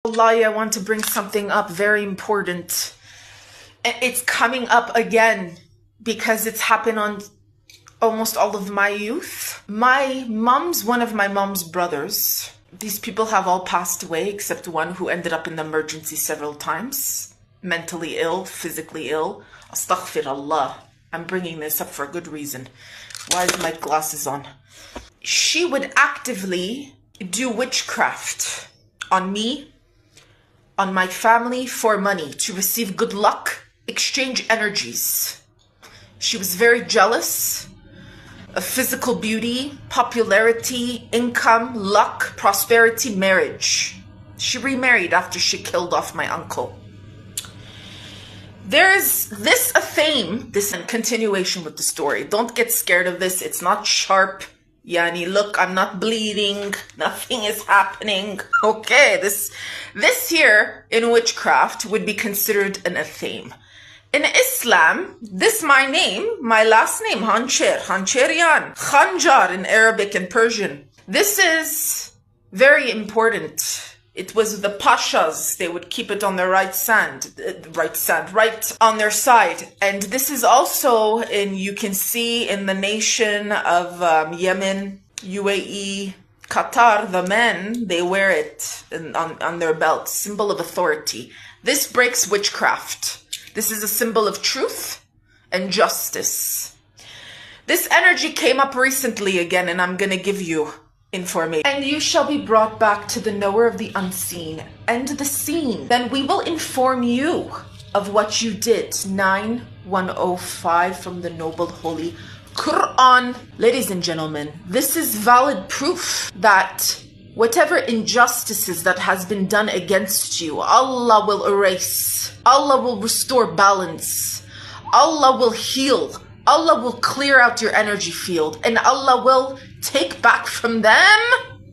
Wallahi, I want to bring something up very important. It's coming up again because it's happened on almost all of my youth. One of my mom's brothers, these people have all passed away except one who ended up in the emergency several times. Mentally ill, physically ill. Astaghfirullah. I'm bringing this up for a good reason. Why is my glasses on? She would actively do witchcraft on me, on my family, for money, to receive good luck, exchange energies. She was very jealous of physical beauty, popularity, income, luck, prosperity, marriage. She remarried after she killed off my uncle. There's a theme, this in continuation with the story. Don't get scared of this. It's not sharp. Yani, look, I'm not bleeding. Nothing is happening. Okay, this here in witchcraft would be considered an athame. In Islam, my name, my last name, Hancherian, Khanjar in Arabic and Persian. This is very important. It was the pashas, they would keep it on their right on their side. And this is also you can see in the nation of Yemen, UAE, Qatar, the men, they wear it on their belts, symbol of authority. This breaks witchcraft. This is a symbol of truth and justice. This energy came up recently again, and I'm going to give you information. And you shall be brought back to the knower of the unseen and the seen. Then we will inform you of what you did. 9105 from the noble holy Qur'an. Ladies and gentlemen, this is valid proof that whatever injustices that has been done against you, Allah will erase. Allah will restore balance. Allah will heal. Allah will clear out your energy field, and Allah will take back from them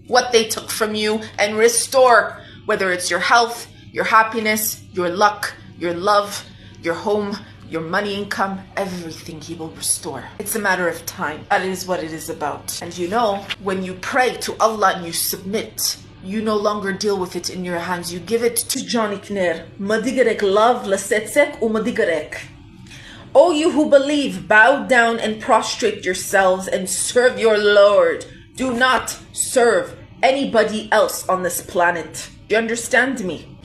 what they took from you and restore, whether it's your health, your happiness, your luck, your love, your home, your money income, everything He will restore. It's a matter of time. That is what it is about. And you know, when you pray to Allah and you submit, you no longer deal with it in your hands. You give it to Johnny Kner. Madigarek love lasetsek u madigarek. O you who believe, bow down and prostrate yourselves and serve your Lord. Do not serve anybody else on this planet. Do you understand me?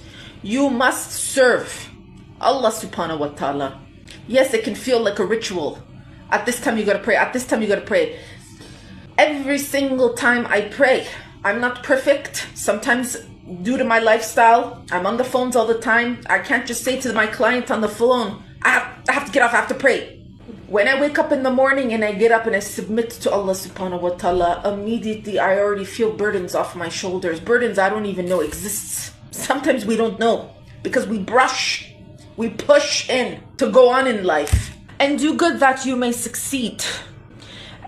You must serve Allah subhanahu wa ta'ala. Yes, it can feel like a ritual. At this time you gotta pray. At this time you gotta pray. Every single time I pray, I'm not perfect. Sometimes due to my lifestyle, I'm on the phones all the time. I can't just say to my client on the phone, I have to get off, I have to pray. When I wake up in the morning and I get up and I submit to Allah subhanahu wa ta'ala, immediately I already feel burdens off my shoulders. Burdens I don't even know exists. Sometimes we don't know because we push in to go on in life. And do good that you may succeed.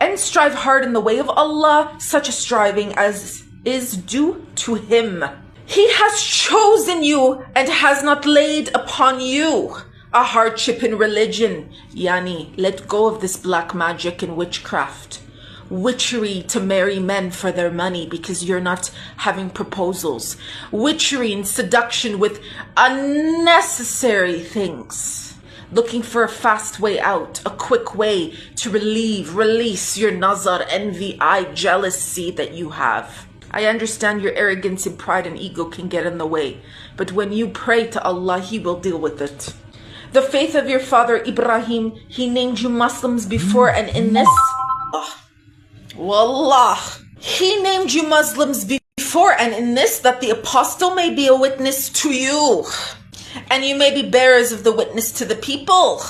And strive hard in the way of Allah, such a striving as is due to Him. He has chosen you and has not laid upon you a hardship in religion. Yani, let go of this black magic and witchcraft. Witchery to marry men for their money because you're not having proposals. Witchery and seduction with unnecessary things. Looking for a fast way out, a quick way to release your nazar, envy, jealousy that you have. I understand your arrogance and pride and ego can get in the way, but when you pray to Allah, He will deal with it. The faith of your father Ibrahim, he named you Muslims before, and in this, Wallah, He named you Muslims before, and in this that the apostle may be a witness to you, and you may be bearers of the witness to the people.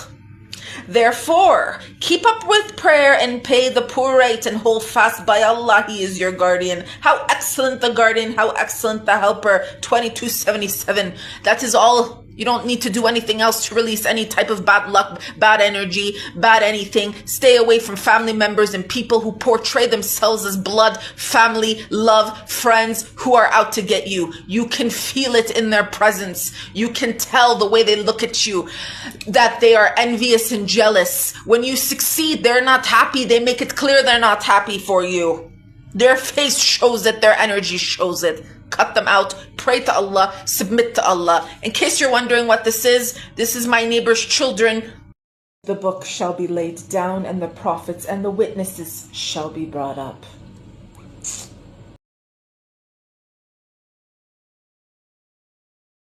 Therefore, keep up with prayer and pay the poor rate and hold fast by Allah. He is your guardian. How excellent the guardian, how excellent the helper. 2277. That is all. You don't need to do anything else to release any type of bad luck, bad energy, bad anything. Stay away from family members and people who portray themselves as blood, family, love, friends who are out to get you. You can feel it in their presence. You can tell the way they look at you that they are envious and jealous. When you succeed, they're not happy. They make it clear they're not happy for you. Their face shows it. Their energy shows it. cut them out, pray to Allah, submit to Allah. In case you're wondering what this is my neighbor's children. The book shall be laid down, and the prophets and the witnesses shall be brought up.